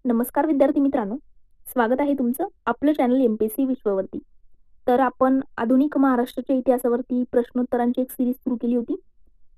नमस्कार विद्यार्थी मित्रांनो, स्वागत आहे तुमचं आपलं चॅनल एमपीएससी विश्ववरती. तर आपण आधुनिक महाराष्ट्राच्या इतिहासावरती प्रश्नोत्तरांची एक सिरीज सुरू केली होती.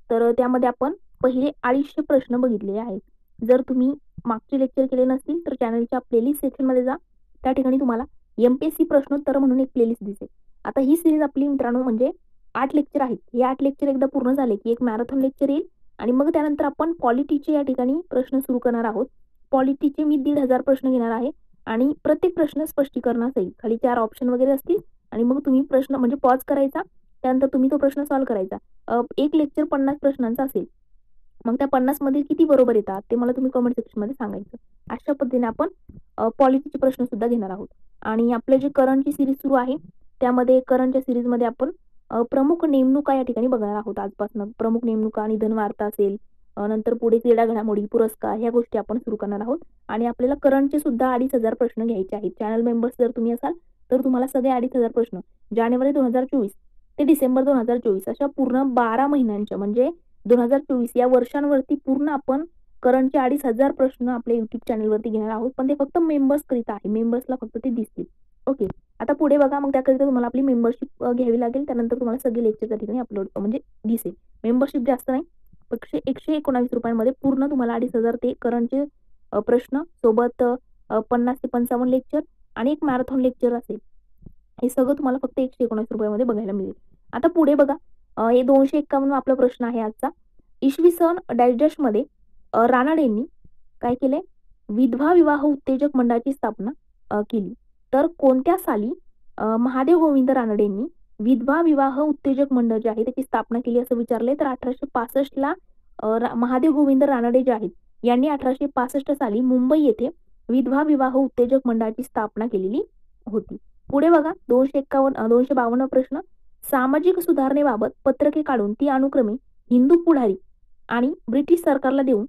तर त्यामध्ये आपण पहिले 250 प्रश्न बघितलेले आहेत. जर तुम्ही मागचे लेक्चर केले नसतील तर चॅनलच्या प्लेलिस्ट सेक्शनमध्ये जा. त्या ठिकाणी तुम्हाला एमपीएससी प्रश्नोत्तर म्हणून एक प्लेलिस्ट दिसेल. आता ही सिरीज आपली मित्रांनो म्हणजे 8 लेक्चर आहेत. हे 8 लेक्चर एकदा पूर्ण झाले की एक मॅरेथॉन लेक्चर येईल आणि मग त्यानंतर आपण पॉलिटीचे या ठिकाणी प्रश्न सुरू करणार आहोत. पॉलिटीचे मी 1500 प्रश्न घेणार आहे आणि प्रत्येक प्रश्न स्पष्टीकरणासहित खाली 4 ऑप्शन वगैरे असतील आणि मग तुम्ही प्रश्न म्हणजे पॉज करायचा, त्यानंतर तुम्ही तो प्रश्न सॉल्व्ह करायचा. एक लेक्चर 50 प्रश्नांचा असेल. मग त्या 50 मध्ये किती बरोबर येतात ते मला तुम्ही कमेंट सेक्शन मध्ये सांगायचं. अशा पद्धतीने आपण पॉलिटीचे प्रश्न सुद्धा घेणार आहोत. आणि आपलं जे करंटची सिरीज सुरू आहे त्यामध्ये करंटच्या सिरीजमध्ये आपण प्रमुख नेमणुका या ठिकाणी बघणार आहोत. आजपासून प्रमुख नेमणुका, निधन वार्ता असेल, नंतर पुढे क्रीडा घडामोडी, पुरस्कार ह्या गोष्टी आपण सुरू करणार आहोत. आणि आपल्याला करंटचे सुद्धा 2500 प्रश्न घ्यायचे आहेत. चॅनल मेंबर्स जर तुम्ही असाल तर तुम्हाला सगळे 2500 प्रश्न जानेवारी 2024 ते डिसेंबर 2024 अशा पूर्ण 12 महिन्यांच्या म्हणजे 2024 या वर्षांवरती पूर्ण आपण करंटचे 2500 प्रश्न आपल्या युट्यूब चॅनलवरती घेणार आहोत. पण ते फक्त मेंबर्स करिता आहे. मेंबर्सला फक्त ते दिसतील. ओके, आता पुढे बघा. मग त्याकरिता तुम्हाला आपली मेंबरशिप घ्यावी लागेल. त्यानंतर तुम्हाला सगळे लेक्चर त्या ठिकाणी अपलोड म्हणजे दिसेल. मेंबरशिप जास्त नाही, 119 रुपयांमध्ये पूर्ण तुम्हाला 2500 ते करंटचे प्रश्न सोबत 50 ते 55 लेक्चर आणि एक मॅरेथॉन लेक्चर असेल. हे सगळं तुम्हाला फक्त 119 रुपयामध्ये बघायला मिळेल. आता पुढे बघा. हे 251 आपला प्रश्न आहे आजचा. इसवी सन डॅश मध्ये रानडेंनी काय केले? विधवा विवाह उत्तेजक मंडळाची स्थापना केली. तर कोणत्या साली महादेव गोविंद रानडेंनी विधवा विवाह उत्तेजक मंडळ जे आहे त्याची स्थापना केली असं विचारले? तर 1865 ला महादेव गोविंद रानडे जे आहेत यांनी 1865 साली मुंबई येथे विधवा विवाह उत्तेजक मंडळाची स्थापना केलेली होती. पुढे बघा. 252 प्रश्न. सामाजिक सुधारणेबाबत पत्रके काढून ती अनुक्रमे हिंदू पुढारी आणि ब्रिटिश सरकारला देऊन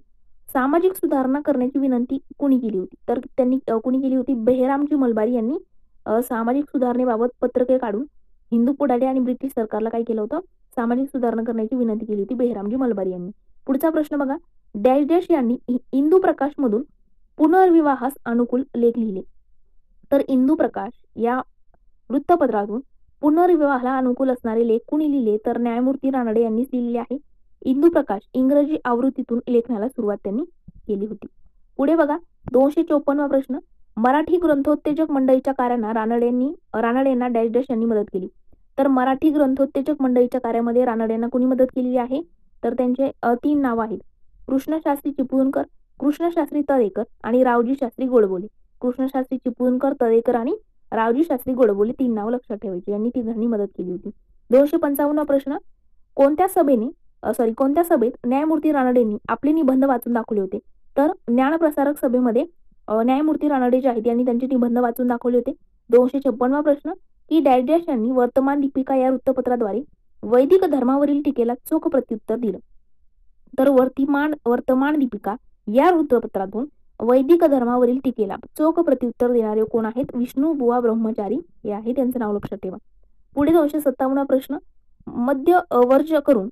सामाजिक सुधारणा करण्याची विनंती कुणी केली होती? तर त्यांनी कुणी केली होती? बेहरामजी मलबारी यांनी सामाजिक सुधारणेबाबत पत्रके काढून हिंदू पुढारी आणि ब्रिटिश सरकारला काय केलं होतं? सामाजिक सुधारणा करण्याची विनंती केली होती बेहरामजी मलबारी यांनी. पुढचा प्रश्न बघा. डॅश डॅश यांनी इंदू प्रकाश मधून पुनर्विवाहास अनुकूल लेख लिहिले. तर इंदू प्रकाश या वृत्तपत्रातून पुनर्विवाहाला अनुकूल असणारे लेख कुणी लिहिले? तर न्यायमूर्ती रानडे यांनीच लिहिलेले आहे. इंदू प्रकाश इंग्रजी आवृत्तीतून लेखनाला सुरुवात त्यांनी केली होती. पुढे बघा. 254 प्रश्न. मराठी ग्रंथोत्तेजक मंडळीच्या कार्यांना रानडेंना डॅश डॅश यांनी मदत केली. तर मराठी ग्रंथोत्तेजक मंडळीच्या कार्यामध्ये रानडेंना कुणी मदत केलेली आहे? तर त्यांचे 3 नावं आहेत. कृष्णशास्त्री चिपळूणकर, कृष्णशास्त्री तळेकर आणि रावजी शास्त्री गोडबोले. कृष्णशास्त्री चिपळूणकर, तळेकर आणि रावजी शास्त्री गोडबोले 3 नावं लक्षात ठेवायची. यांनी तिघांनी मदत केली होती. 255 प्रश्न. कोणत्या सभेत न्यायमूर्ती रानडेंनी आपले निबंध वाचून दाखवले होते? तर ज्ञानप्रसारक सभेमध्ये न्यायमूर्ती रानडे जे आहेत यांनी त्यांचे निबंध वाचून दाखवले होते. 256 प्रश्न. की डॅश डॅश यांनी वर्तमान दीपिका या वृत्तपत्राद्वारे वैदिक धर्मावरील टीकेला चोख प्रत्युत्तर दिलं. तर वर्तमान दीपिका या वृत्तपत्रातून वैदिक धर्मावरील टीकेला चोख प्रत्युत्तर देणारे कोण आहेत? विष्णू बुवा ब्रह्मचारी हे आहे. त्यांचं नाव लक्षात ठेवा. पुढे 257 प्रश्न. मद्य वर्ज करून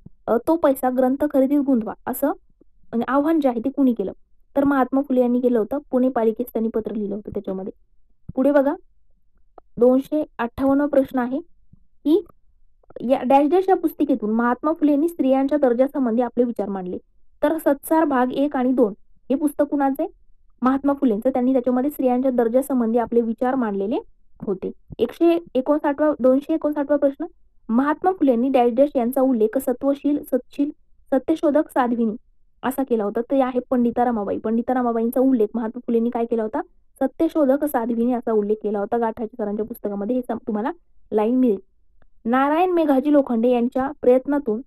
तो पैसा ग्रंथ खरेदीत गुंतवा असं आव्हान जे आहे ते कुणी केलं? तर महात्मा फुले यांनी केलं होतं. पुणे पालिकेस त्यांनी पत्र लिहिलं होतं त्याच्यामध्ये. पुढे बघा. 258 प्रश्न आहे की या डॅश डॅश या पुस्तिकेतून महात्मा फुलेंनी स्त्रियांच्या दर्जासंबंधी आपले विचार मांडले. तर सत्सार भाग 1 आणि 2 हे पुस्तक कुणाचे? महात्मा फुलेंचं. त्यांनी त्याच्यामध्ये स्त्रियांच्या दर्जासंबंधी आपले विचार मांडलेले होते. 259 प्रश्न. महात्मा फुलेंनी डॅश डॅश यांचा उल्लेख सत्वशील, सत्शील, सत्यशोधक, साध्विनी असा केला होता. ते आहे पंडिता रमाबाई. पंडिता रमाबाईंचा उल्लेख महात्मा फुलेंनी काय केला होता? सत्यशोधक, साध्विनी असा उल्लेख केला होता. गाठाचे सरांच्या पुस्तकामध्ये हे तुम्हाला लाईन मिळेल. नारायण मेघाजी लोखंडे यांच्या प्रयत्नातून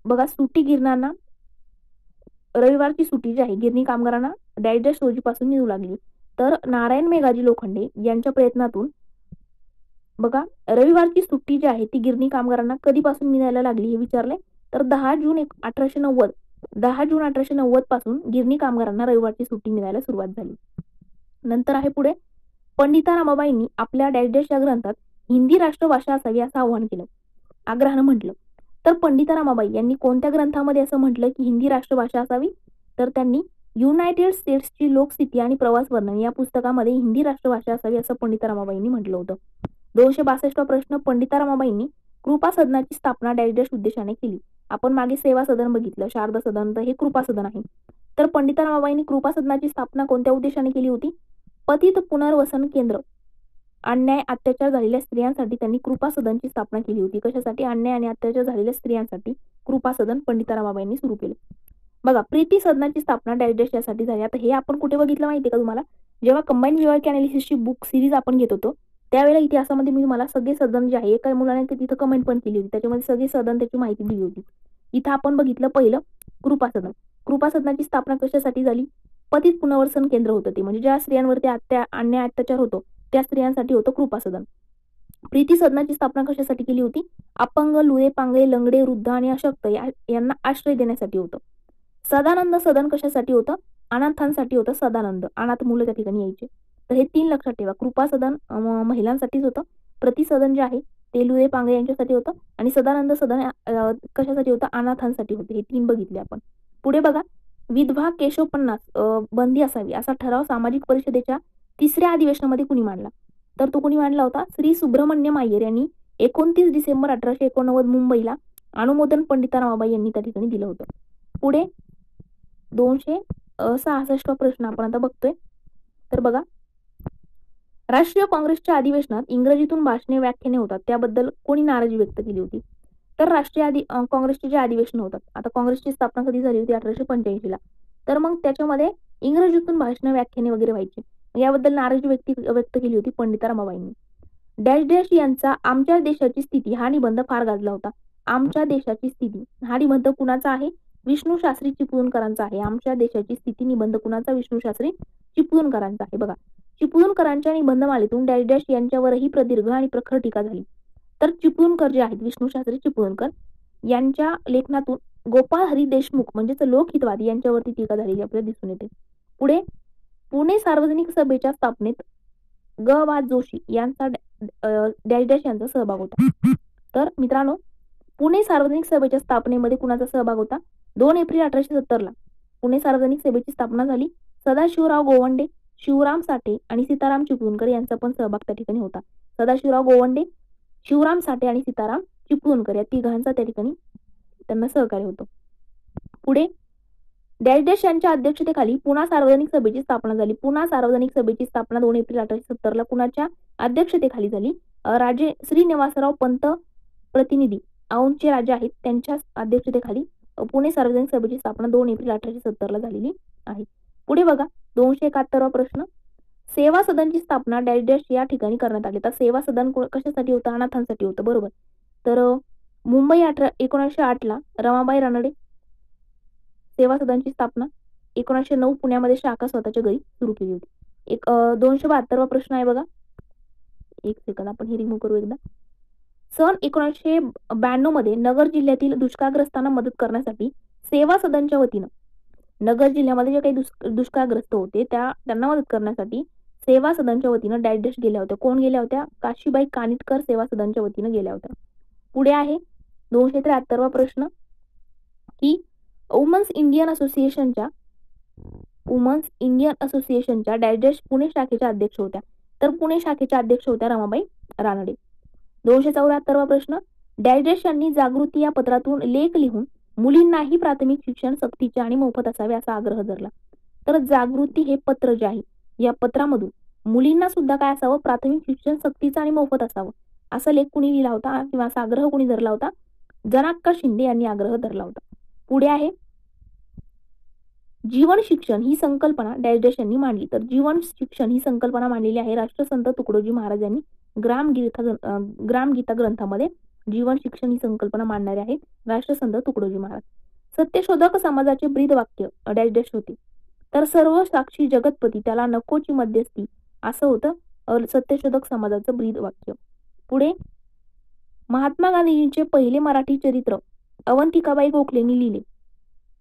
बघा सुट्टी गिरणांना रविवारची सुट्टी जी आहे गिरणी कामगारांना डॅश डॅश रोजीपासून मिळू लागली. तर नारायण मेघाजी लोखंडे यांच्या प्रयत्नातून बघा रविवारची सुट्टी जी आहे ती गिरणी कामगारांना कधीपासून मिळायला लागली हे विचारले? तर 10 जून 1890 पासून गिरणी कामगारांना रविवारची सुट्टी मिळायला सुरुवात झाली. नंतर आहे पुढे. पंडिता रमाबाईंनी आपल्या डॅश डॅश या ग्रंथात हिंदी राष्ट्रभाषा असावी असं आवाहन केलं, आग्रहानं म्हटलं. तर पंडिता रमाबाई यांनी कोणत्या ग्रंथामध्ये असं म्हटलं की हिंदी राष्ट्रभाषा असावी? तर त्यांनी युनायटेड स्टेट्सची लोकस्थिती आणि प्रवास वर्णन या पुस्तकामध्ये हिंदी राष्ट्रभाषा असावी असं पंडिता रमाबाईंनी म्हटलं होतं. 262 प्रश्न, पंडिता रमाबाईंनी कृपा सदनाची स्थापना डॅश डॅश उद्देशाने केली. आपण मागे सेवा सदन बघितलं, शारदा सदन, तर हे कृपा सदन आहे. तर पंडिता रमाबाईंनी कृपा सदनाची स्थापना कोणत्या उद्देशाने केली होती? पतित पुनर्वसन केंद्र, अन्याय अत्याचार झालेल्या स्त्रियांसाठी त्यांनी कृपा सदनची स्थापना केली होती. कशासाठी? अन्याय आणि अत्याचार झालेल्या स्त्रियांसाठी कृपा सदन पंडिता रमाबाईंनी सुरू केले. बघा, प्रीती सदनाची स्थापना डॅश डॅश यासाठी झाली. आता हे आपण कुठे बघितलं माहितीये का तुम्हाला? जेव्हा कंबाईन विवर्क अनालिसिसची बुक सिरीज आपण घेत होतो त्यावेळेला इतिहासामध्ये मी तुम्हाला सगळे सदन जे आहे, एका मुलाने तिथं कमेंट पण केली होती, त्याच्यामध्ये सगळे सदन त्याची माहिती दिली होती. इथं आपण बघितलं पहिलं कृपा सदन. कृपा सदनाची स्थापना कशासाठी झाली? पतित पुनर्वसन केंद्र होतं ते, म्हणजे ज्या स्त्रियांवरती अन्याय अत्याचार होतो त्या स्त्रियांसाठी होतं कृपा सदन. प्रीती सदनाची स्थापना कशासाठी केली होती? अपंग, लुळे, पांगळे, लंगडे, वृद्ध आणि अशक्त यांना आश्रय देण्यासाठी होतं. सदानंद सदन कशासाठी होतं? अनाथांसाठी होतं. सदानंद, अनाथ मुलं त्या ठिकाणी यायचे. तर हे 3 लक्षात ठेवा. कृपा सदन महिलांसाठीच होतं, प्रति सदन जे आहे ते लुळे पांगळे यांच्यासाठी होतं, आणि सदानंद सदन कशासाठी होतं? अनाथांसाठी होते. हे 3 बघितले आपण. पुढे बघा, विधवा केशव 50 बंदी असावी असा ठराव सामाजिक परिषदेच्या 3ऱ्या अधिवेशनामध्ये कुणी मांडला? तर तो कुणी मांडला होता? श्री सुब्रमण्यम अय्यर यांनी 29 डिसेंबर 1889 मुंबईला अनुमोदन पंडिता रमाबाई यांनी त्या ठिकाणी दिलं होतं. पुढे 266 प्रश्न आपण आता बघतोय. तर बघा, राष्ट्रीय काँग्रेसच्या अधिवेशनात इंग्रजीतून भाषणे, व्याख्याने होतात त्याबद्दल कोणी नाराजी व्यक्त केली होती? तर राष्ट्रीय काँग्रेसचे जे अधिवेशन होतात, आता काँग्रेसची स्थापना कधी झाली होती? 1885 ला. तर मग त्याच्यामध्ये इंग्रजीतून भाषणे, व्याख्याने वगैरे व्हायचे. याबद्दल नाराजी व्यक्त केली होती पंडिता रमाबाईंनी. डॅश डॅश यांचा आमच्या देशाची स्थिती हा निबंध फार गाजला होता. आमच्या देशाची स्थिती हा निबंध कुणाचा आहे? विष्णू शास्त्री चिपळूणकरांचा आहे. आमच्या देशाची स्थिती निबंध कुणाचा? विष्णू शास्त्री चिपळूणकरांचा आहे. बघा, चिपळूणकरांच्या निबंधमालेतून डॅश डॅश यांच्यावरही प्रदीर्घ आणि प्रखर टीका झाली. तर चिपळूणकर जे आहेत, विष्णू शास्त्री चिपळूणकर यांच्या लेखनातून गोपाळ हरी देशमुख म्हणजेच लोकहितवादी यांच्यावरती टीका झालेली आपल्याला दिसून येते. पुढे, पुणे सार्वजनिक सभेच्या स्थापनेत ग. वा. जोशी यांचा डॅश डॅश यांचा सहभाग होता. तर मित्रांनो, पुणे सार्वजनिक सभेच्या स्थापनेमध्ये कुणाचा सहभाग होता? 2 एप्रिल 1870 ला पुणे सार्वजनिक सभेची स्थापना झाली. सदाशिवराव गोवंडे, शिवराम साठे आणि सीताराम चिपळूणकर यांचा पण सहभाग त्या ठिकाणी होता. सदाशिवराव गोवंडे, शिवराम साठे आणि सीताराम चिपळूणकर या तिघांचा त्या ठिकाणी त्यांना सहकार्य होतं. पुढे, डॅश डॅश यांच्या अध्यक्षतेखाली पुणा सार्वजनिक सभेची स्थापना झाली. पुणा सार्वजनिक सभेची स्थापना 2 एप्रिल 1870 ला कुणाच्या अध्यक्षतेखाली झाली? राजे श्रीनिवासराव पंत प्रतिनिधी औंधचे राजा आहेत त्यांच्या अध्यक्षतेखाली पुणे सार्वजनिक सभेची स्थापना 2 एप्रिल 1870 ला झालेली आहे. पुढे बघा, 271 प्रश्न, सेवा सदनची स्थापना डॅश डॅश या ठिकाणी करण्यात आली. तर सेवा सदन कशासाठी होतं? अनाथांसाठी होतं. बरोबर. तर मुंबई 1908 ला रमाबाई रानडे. सेवा सदनची स्थापना 1909 पुण्यामध्ये शाखा स्वतःच्या घरी सुरू केली होती. 272 प्रश्न आहे बघा. एक सेकंद, आपण हे रिमूव्ह करू एकदा. सन 1992 मध्ये नगर जिल्ह्यातील दुष्काळग्रस्तांना मदत करण्यासाठी सेवा सदनच्या वतीनं, नगर जिल्ह्यामध्ये जे काही दुष्काळग्रस्त होते त्यांना मदत करण्यासाठी सेवा सदनच्या वतीनं डॅश डॅश गेल्या होत्या. कोण गेल्या होत्या? काशीबाई कानिटकर सेवा सदनच्या वतीनं गेल्या होत्या. पुढे आहे 273 प्रश्न, की वुमन्स इंडियन असोसिएशनच्या डॅश डॅश पुणे शाखेच्या अध्यक्ष होत्या. तर पुणे शाखेच्या अध्यक्ष होत्या रमाबाई रानडे. 274 प्रश्न, डॅश डॅश यांनी जागृती या पत्रातून लेख लिहून मुलींनाही प्राथमिक शिक्षण सक्तीचे आणि मोफत असावे असा आग्रह धरला. तर जागृती हे पत्र जे आहे, या पत्रामधून मुलींना सुद्धा काय असावं? प्राथमिक शिक्षण सक्तीचं आणि मोफत असावं असा लेख कुणी लिहिला होता किंवा असा आग्रह कुणी धरला होता? जनाक्का शिंदे यांनी आग्रह धरला होता. पुढे आहे, जीवन शिक्षण ही संकल्पना डॅश डॅश यांनी मांडली. तर जीवन शिक्षण ही संकल्पना मांडलेली आहे राष्ट्रसंत तुकडोजी महाराज यांनी ग्रामगीता ग्रंथामध्ये. जीवन शिक्षण ही संकल्पना मांडणारे आहेत राष्ट्रसंत तुकडोजी महाराज. सत्यशोधक समाजाचे ब्रीद वाक्य डॅश डॅश होते. तर सर्व साक्षी जगतपती त्याला नकोची मध्यस्थी असं होतं सत्यशोधक समाजाचं ब्रीद वाक्य. पुढे, महात्मा गांधींचे पहिले मराठी चरित्र अवंतिकाबाई गोखलेंनी लिहिले.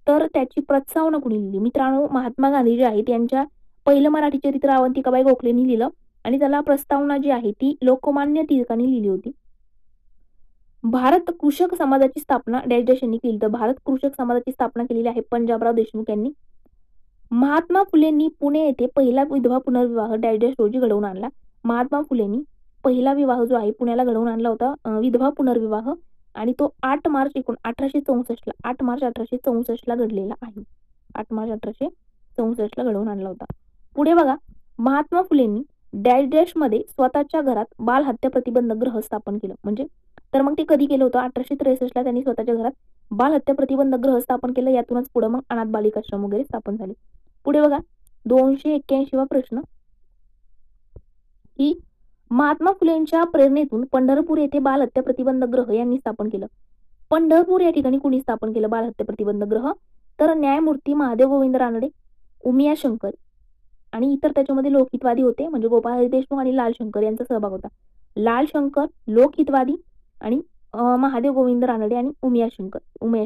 तर त्याची प्रस्तावना कुणी लिहिली? मित्रांनो, महात्मा गांधी जे आहेत यांच्या पहिलं मराठी चरित्र अवंतिकाबाई गोखलेंनी लिहिलं आणि त्याला प्रस्तावना जी आहे ती लोकमान्य टिळकांनी लिहिली होती. भारत कृषक समाजाची स्थापना डॅश डॅश यांनी केली. तर भारत कृषक समाजाची स्थापना केलेली आहे पंजाबराव देशमुख यांनी. महात्मा फुलेंनी पुणे येथे पहिला विधवा पुनर्विवाह डॅश रोजी घडवून आणला. महात्मा फुलेंनी पहिला विवाह जो आहे पुण्याला घडवून आणला होता, विधवा पुनर्विवाह, आणि तो 8 मार्च 1864 ला 8 मार्च 1864 ला घडलेला आहे. 8 मार्च 1864 ला घडवून आणला होता. पुढे बघा, महात्मा फुलेंनी डॅश मध्ये स्वतःच्या घरात बाल हत्या प्रतिबंधक गृह स्थापन केलं. म्हणजे तर मग ते कधी केलं होतं? 1863 ला त्यांनी स्वतःच्या घरात बाल हत्या प्रतिबंधक गृह स्थापन केलं. यातूनच पुढे मग अनाथ बालिकाश्रम वगैरे स्थापन झाले. पुढे बघा, 281वा प्रश्न, की महात्मा फुलेंच्या प्रेरणेतून पंढरपूर येथे बाल हत्या प्रतिबंधक गृह यांनी स्थापन केलं. पंढरपूर या ठिकाणी कुणी स्थापन केलं बाल हत्या प्रतिबंधक गृह? तर न्यायमूर्ती महादेव गोविंद रानडे, उमिया शंकर आणि इतर त्याच्यामध्ये लोकहितवादी होते, म्हणजे गोपाळ हरी देशमुख आणि लाल शंकर यांचा सहभाग होता. लाल शंकर लोकहितवादी आणि महादेव गोविंद रानडे आणि उमिया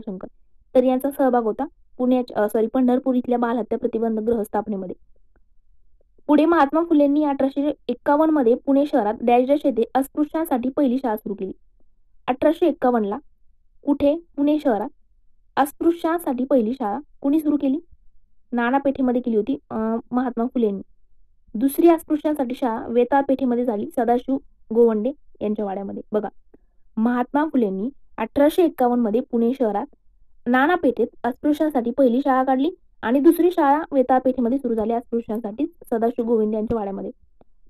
शंकर तर यांचा सहभाग होता पंढरपूर इथल्या बाल हत्या प्रतिबंधक गृह स्थापनेमध्ये. पुढे महात्मा फुलेंनी 1851 मध्ये पुणे शहरात डॅश येथे अस्पृश्यांसाठी पहिली शाळा सुरू केली. 1851 ला कुठे? पुणे शहरात अस्पृश्यांसाठी पहिली शाळा कुणी सुरू केली? नाना पेठेमध्ये केली होती महात्मा फुलेंनी. दुसरी अस्पृश्यांसाठी शाळा वेताळ पेठेमध्ये झाली, सदाशिव गोवंडे यांच्या वाड्यामध्ये. बघा, महात्मा फुलेंनी 1851 मध्ये पुणे शहरात नाना पेठेत अस्पृश्यांसाठी पहिली शाळा काढली आणि दुसरी शाळा वेताळ पेठेमध्ये सुरू झाली अस्पृश्यांसाठी, सदाशिव गोविंद यांच्या वाड्यामध्ये.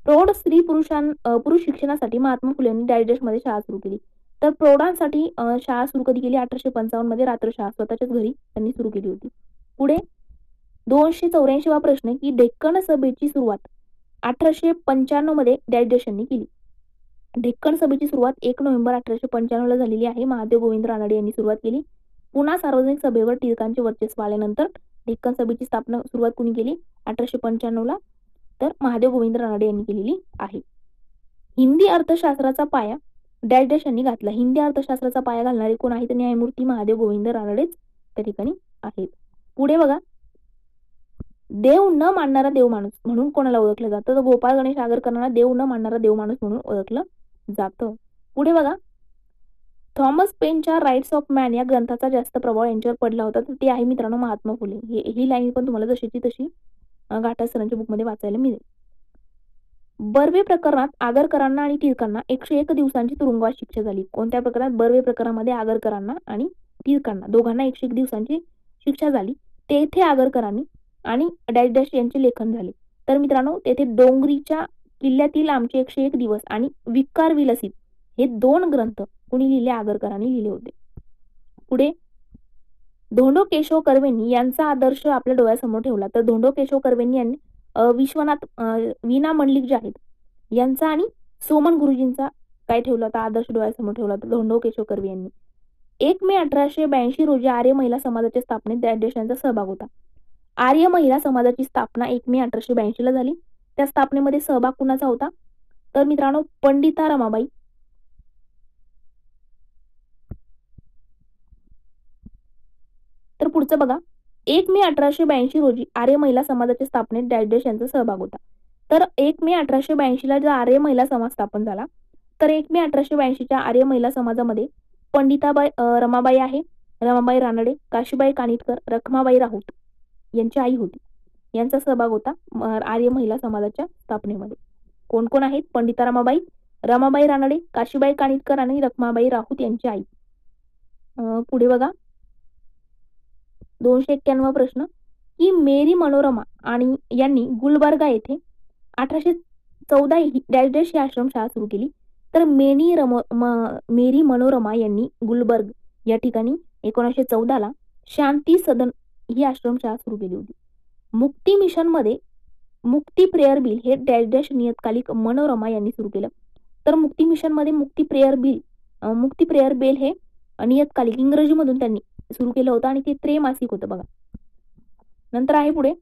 प्रौढ स्त्री पुरुष शिक्षणासाठी महात्मा फुलेंनी डॅश मध्ये शाळा सुरू केली. तर प्रौढांसाठी शाळा सुरू कधी केली? 1855 मध्ये रात्रशाळा स्वतःच्याच घरी त्यांनी सुरू केली होती. पुढे 284वा प्रश्न, की डेक्कन सभेची सुरुवात 1895 मध्ये डॅश यांनी केली. डेक्कन सभेची सुरुवात 1 नोव्हेंबर 1895 ला झालेली आहे. महादेव गोविंद रानडे यांनी सुरुवात केली. पुन्हा सार्वजनिक सभेवर टिळकांचे वर्चस्व आल्यानंतर डेक्कन सभेची सुरुवात कुणी केली? 1895 ला, तर महादेव गोविंद रानडे यांनी केलेली आहे. हिंदी अर्थशास्त्राचा पाया डॅश यांनी घातला. हिंदी अर्थशास्त्राचा पाया घालणारे कोण आहेत? न्यायमूर्ती महादेव गोविंद रानडेच त्या ठिकाणी आहेत. पुढे बघा, देव न मानणारा देव माणूस म्हणून कोणाला ओळखलं जातं? तर गोपाळ गणेश आगरकरांना देव न मानणारा देव माणूस म्हणून ओळखलं जातं. पुढे बघा, थॉमस पेनच्या राईट्स ऑफ मॅन या ग्रंथाचा जास्त प्रभाव यांच्यावर पडला होता, तर ते आहे मित्रांनो महात्मा फुले. ही लाईन पण तुम्हाला जशीची तशी घाटा सरांच्या बुकमध्ये वाचायला मिळेल. बर्वे प्रकरणात आगरकरांना आणि टिळकांना 101 दिवसांची तुरुंगवास शिक्षा झाली. कोणत्या प्रकरणात? बर्वे प्रकरणामध्ये आगरकरांना आणि टिळकांना दोघांना 101 दिवसांची शिक्षा झाली. तेथे आगरकरांनी आणि डॅश यांचे लेखन झाले. तर मित्रांनो, तेथे डोंगरीच्या किल्ल्यातील आमचे 101 दिवस आणि विकार विलसित हे 2 ग्रंथ कुणी लिहिले? आगरकरांनी लिहिले होते. पुढे धोंडो केशव कर्वेंनी यांचा आदर्श आपल्या डोळ्यासमोर ठेवला. तर धोंडो केशव कर्वेंनी यांनी विश्वनाथ वीणा मंडलिक जे आहेत यांचा आणि सोमन गुरुजींचा काय ठेवला होता? आदर्श डोळ्यासमोर ठेवला होता धोंडो केशव कर्वे यांनी. 1 मे 1882 रोजी आर्य महिला समाजाच्या स्थापनेत डॅश यांचा सहभाग होता. आर्य महिला समाजाची स्थापना 1 मे 1882 ला झाली. त्या स्थापनेमध्ये सहभाग कुणाचा होता? तर मित्रांनो, पंडिता रमाबाई. तर पुढचं बघा, 1 मे 1882 रोजी आर्य महिला समाजाच्या स्थापनेत डॅश यांचा सहभाग होता. तर 1 मे 1882 ला जर आर्य महिला समाज स्थापन झाला, तर 1 मे 1882च्या आर्य महिला समाजामध्ये पंडिताबाई रमाबाई आहे, रमाबाई रानडे, काशीबाई कानिटकर, रखमाबाई राऊत यांची आई होती. यांचा सहभाग होता आर्य महिला समाजाच्या स्थापनेमध्ये. कोण कोण आहेत? पंडिता रमाबाई, रमाबाई रानडे, काशीबाई कानिटकर आणि रखमाबाई राऊत यांची आई. पुढे बघा, 291वा प्रश्न, की मेरी मनोरमा आणि यांनी गुलबर्गा येथे 1814 डॅश ही आश्रमशाळा सुरू केली. तर मेरी मनोरमा यांनी गुलबर्ग या ठिकाणी 1914 ला शांती सदन ही आश्रमशाळा सुरू केली होती. मुक्ती मिशन मध्ये मुक्ती प्रेयर बिल हे डॅश नियतकालिक मनोरमा यांनी सुरू केलं. तर मुक्ती मिशन मध्ये मुक्ती प्रेयर बिल हे नियतकालिक इंग्रजीमधून त्यांनी सुरू केलं होतं आणि ते त्रैमासिक होतं बघा. नंतर आहे पुढे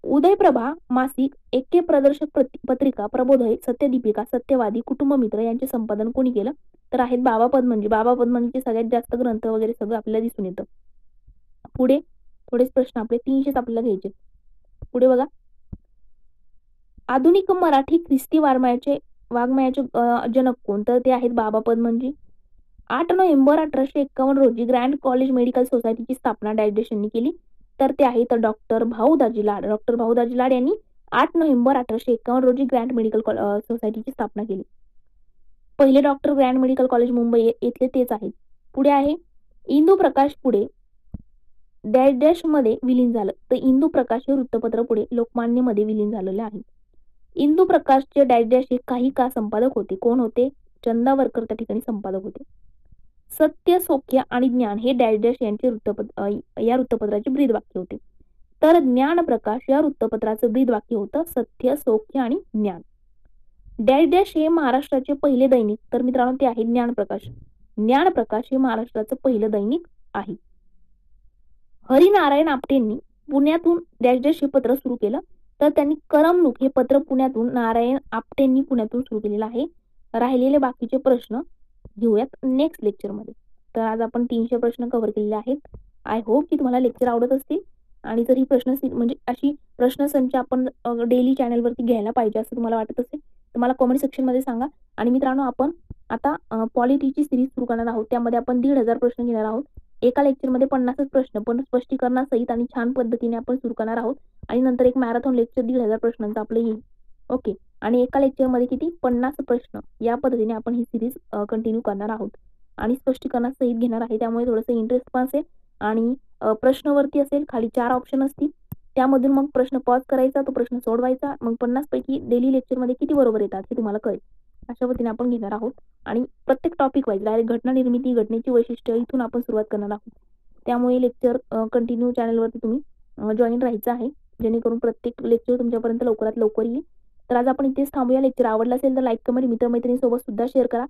उदयप्रभा मासिक, एके प्रदर्शक पत्रिका, प्रबोधय, सत्यदीपिका, सत्यवादी, कुटुंबमित्र यांचे संपादन कोणी केलं? तर आहेत बाबा पद्मनचे सगळ्यात जास्त ग्रंथ वगैरे सगळं आपल्याला दिसून येतं. पुढे थोडेच प्रश्न आपले 300 आपल्याला घ्यायचे. पुढे बघा, आधुनिक मराठी ख्रिस्ती वाङ्मयाचे जनक कोण? तर ते आहेत बाबा पद्मनजी. 8 नोव्हेंबर 1851 रोजी ग्रँड कॉलेज मेडिकल सोसायटीची स्थापना डॅश यांनी केली. तर ते आहेत डॉक्टर भाऊदाजी लाड. डॉक्टर भाऊदाजी लाड यांनी 8 नोव्हेंबर 1851 रोजी ग्रँड मेडिकल सोसायटीची स्थापना केली. पहिले doctor Grant medical college Mumbai येथले तेच आहेत. पुढे आहे इंदू प्रकाश पुढे डॅश डॅश मध्ये विलीन झालं. तर इंदू प्रकाश हे वृत्तपत्र पुढे लोकमान्य मध्ये विलीन झालेले आहे. इंदू प्रकाशचे डॅश डॅश हे काही काळ संपादक होते. कोण होते? चंदावरकर त्या ठिकाणी संपादक होते. सत्य, सौख्य आणि ज्ञान हे डॅश डॅश यांचे या वृत्तपत्राचे ब्रीदवाक्य होते. तर ज्ञान प्रकाश या वृत्तपत्राचं ब्रीदवाक्य होतं सत्य, सौख्य आणि ज्ञान. डॅश डॅश हे महाराष्ट्राचे पहिले दैनिक. तर मित्रांनो ते आहे ज्ञानप्रकाश. ज्ञानप्रकाश हे महाराष्ट्राचं पहिलं दैनिक आहे. हरिनारायण आपटेंनी पुण्यातून डॅश डॅश हे पत्र सुरू केलं. तर त्यांनी करमणूक हे पत्र पुण्यातून नारायण आपटेंनी पुण्यातून सुरू केलेलं आहे. राहिलेले बाकीचे प्रश्न घेऊयात नेक्स्ट लेक्चरमध्ये. तर आज आपण 300 प्रश्न कव्हर केलेले आहेत. आय होप की तुम्हाला लेक्चर आवडत असतील आणि जर ही प्रश्न म्हणजे अशी प्रश्नसंच आपण डेली चॅनलवरती घ्यायला पाहिजे असं तुम्हाला वाटत असेल तर मला कमेंट सेक्शनमध्ये सांगा. आणि मित्रांनो आपण आता पॉलिटीची सिरीज सुरू करणार आहोत. त्यामध्ये आपण 1,500 प्रश्न घेणार आहोत. एका लेक्चरमध्ये 50च प्रश्न पण स्पष्टीकरणासहित आणि छान पद्धतीने आपण सुरू करणार आहोत. आणि नंतर एक मॅरेथॉन लेक्चर 1,500 प्रश्नांचं आपलं येईल. ओके. आणि एका लेक्चरमध्ये किती 50 प्रश्न या पद्धतीने आपण ही सिरीज कंटिन्यू करणार आहोत आणि स्पष्टीकरणासहित घेणार आहे. त्यामुळे थोडंसं इंटरेस्ट पण असेल आणि प्रश्नवरती असेल. खाली 4 ऑप्शन असतील. त्यामधून मग प्रश्न पॉज करायचा, तो प्रश्न सोडवायचा. मग 50 पैकी डेली लेक्चरमध्ये किती बरोबर येतात हे तुम्हाला कळेल. अशा पद्धतीने आपण घेणार आहोत आणि प्रत्येक टॉपिक वाईज डायरेक्ट घटना निर्मिती, घटनेची वैशिष्ट्य इथून आपण सुरुवात करणार आहोत. त्यामुळे लेक्चर कंटिन्यू चॅनलवरती तुम्ही जॉईन राहायचं आहे जेणेकरून प्रत्येक लेक्चर तुमच्यापर्यंत लवकरात लवकर येईल. तर आज आपण इथेच थांबूया. लेक्चर आवडला असेल तर लाईक, कमेंट, मित्रमैत्रिणींसोबत सुद्धा शेअर करा.